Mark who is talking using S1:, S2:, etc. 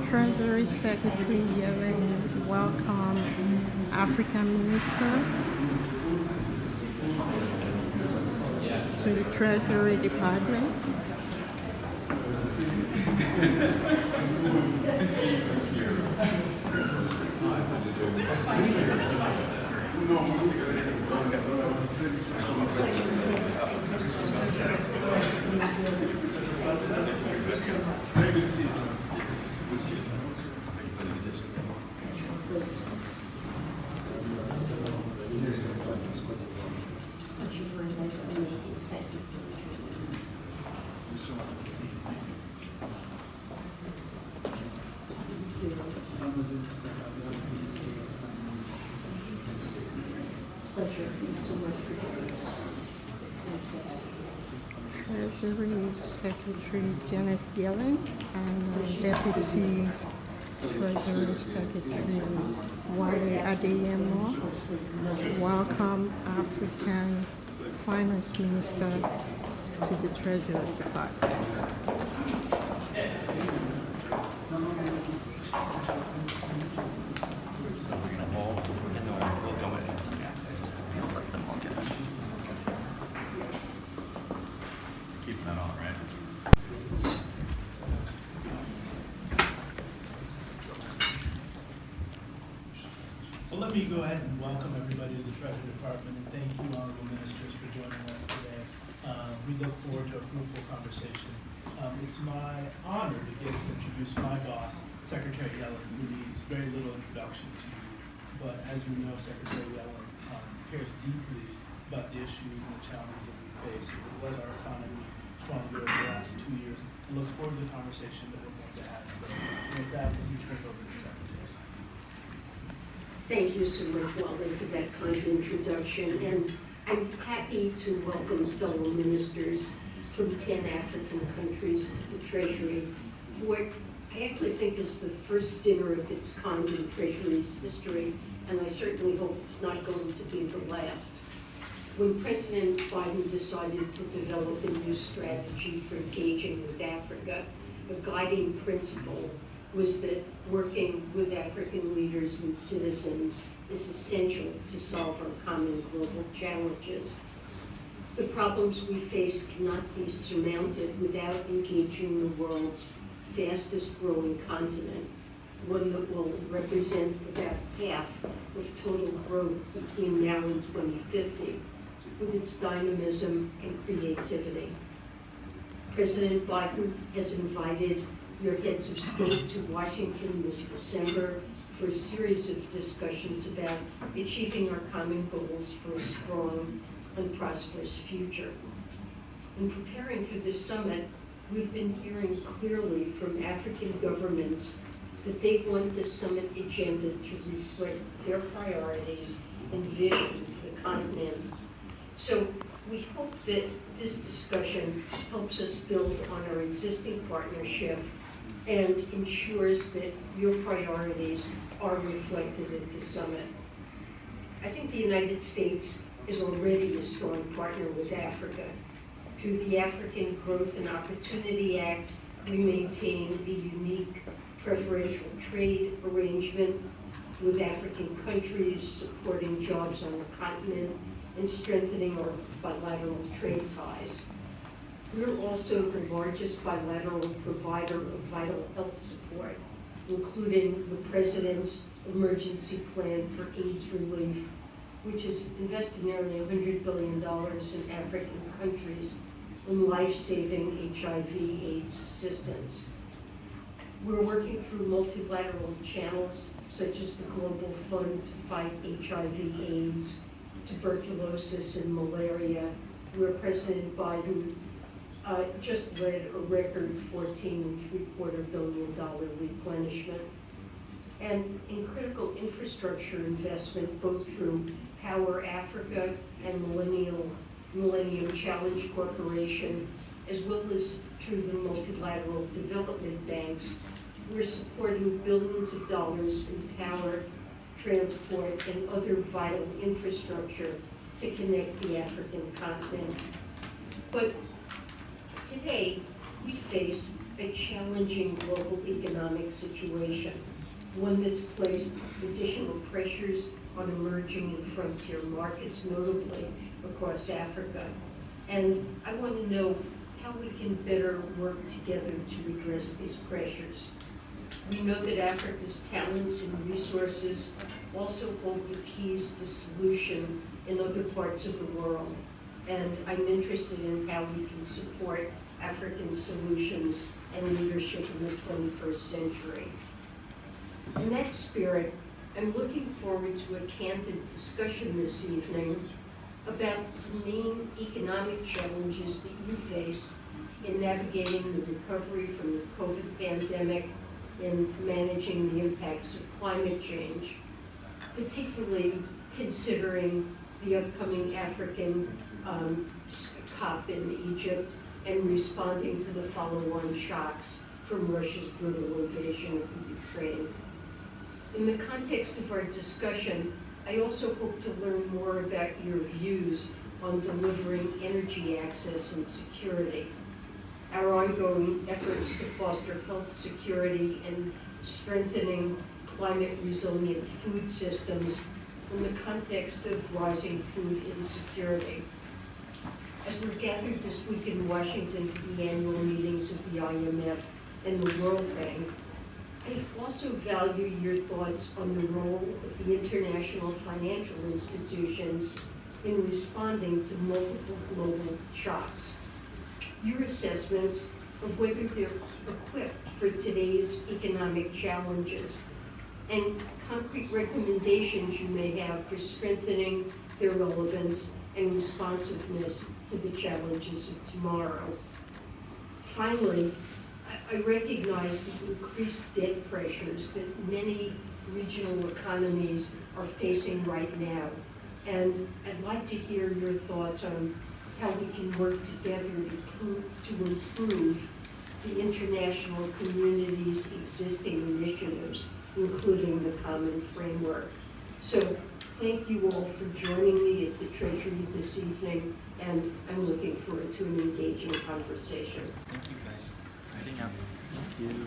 S1: Treasury Secretary Yellen welcome African ministers to the Treasury Department.
S2: Very good to see you. Good to see you, sir. Thank you for the invitation.
S3: Pleasure. Thanks so much for joining us.
S1: Treasury Secretary Janet Yellen and Deputy Treasury Secretary Wale Adeyemo welcome African Finance Minister to the Treasury Department.
S2: Keeping that on, right?
S4: Well, let me go ahead and welcome everybody to the Treasury Department, and thank you, honorable ministers, for joining us today. We look forward to a fruitful conversation. It's my honor to get to introduce my boss, Secretary Yellen, who needs very little introduction to you. But as you know, Secretary Yellen cares deeply about the issues and the challenges that we face, as well as our economy stronger over the last 2 years, and looks forward to the conversation that we're going to have today. And with that, let me turn it over to the Secretary.
S3: Thank you so much, Wale, for that kind introduction. And I'm happy to welcome fellow ministers from 10 African countries to the Treasury for what I actually think is the first dinner of its kind in Treasury's history, and I certainly hope it's not going to be the last. When President Biden decided to develop a new strategy for engaging with Africa, a guiding principle was that working with African leaders and citizens is essential to solve our common global challenges. The problems we face cannot be surmounted without engaging the world's fastest growing continent, one that will represent about half of total growth between now and 2050, with its dynamism and creativity. President Biden has invited your heads of state to Washington this December for a series of discussions about achieving our common goals for a strong and prosperous future. In preparing for this summit, we've been hearing clearly from African governments that they want the summit agenda to reflect their priorities and vision for the continent. So we hope that this discussion helps us build on our existing partnership and ensures that your priorities are reflected at the summit. I think the United States is already a strong partner with Africa. Through the African Growth and Opportunity Acts, we maintain a unique preferential trade arrangement with African countries, supporting jobs on the continent and strengthening our bilateral trade ties. We're also the largest bilateral provider of vital health support, including the President's Emergency Plan for AIDS Relief, which has invested nearly $100 billion in African countries in life-saving HIV/AIDS assistance. We're working through multilateral channels, such as the Global Fund to fight HIV/AIDS, tuberculosis, and malaria, where President Biden just led a record $14.75 billion replenishment. And in critical infrastructure investment, both through Power Africa and Millennium Challenge Corporation, as well as through the multilateral development banks, we're supporting billions of dollars in power, transport, and other vital infrastructure to connect the African continent. But today, we face a challenging global economic situation, one that's placed additional pressures on emerging and frontier markets, notably across Africa. And I want to know how we can better work together to address these pressures. We know that Africa's talents and resources also hold the keys to solution in other parts of the world. And I'm interested in how we can support African solutions and leadership in the 21st century. In that spirit, I'm looking forward to a candid discussion this evening about the main economic challenges that you face in navigating the recovery from the COVID pandemic and managing the impacts of climate change, particularly considering the upcoming African COP in Egypt and responding to the follow-on shocks from Russia's brutal invasion of Ukraine. In the context of our discussion, I also hope to learn more about your views on delivering energy access and security, our ongoing efforts to foster health security and strengthening climate-resilient food systems in the context of rising food insecurity. As we're gathered this week in Washington for the annual meetings of the IMF and the WorldBank, I also value your thoughts on the role of the international financial institutions in responding to multiple global shocks. Your assessments of whether they're equipped for today's economic challenges, and concrete recommendations you may have for strengthening their relevance and responsiveness to the challenges of tomorrow. Finally, I recognize the increased debt pressures that many regional economies are facing right now, and I'd like to hear your thoughts on how we can work together to improve the international community's existing initiatives, including the common framework. So thank you all for joining me at the Treasury this evening, and I'm looking forward to an engaging conversation.
S5: Thank you guys. Writing up. Thank you.